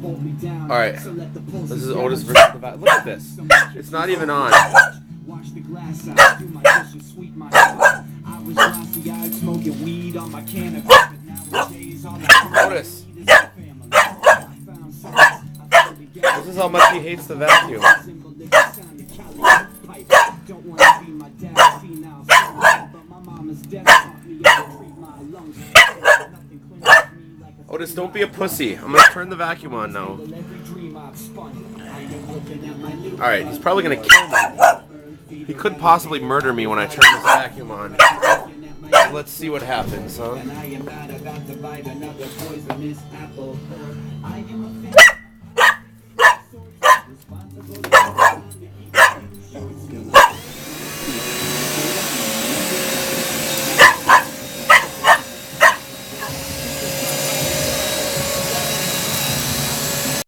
Alright, this is Otis versus the vacuum. Look at this. It's not even on. Watch the glass out, do my dishes, sweep my spot. I was glassy-eyed, smoking weed on my canopy, but nowadays all I Otis. need is a family. I found solace, I found together. This is how much he hates the vacuum. Don't want to be my dad's female son, but my mama's dead taught me how to treat my lungs. Nothing cleanses me like a Otis, don't be a pussy. I'm gonna turn the vacuum on now. every dream I've spun. I am looking at my new Alright, he's probably gonna kill me. He could possibly murder me when I turn this vacuum on. Let's see what happens, huh? and I am not about to bite another poisonous apple. I am a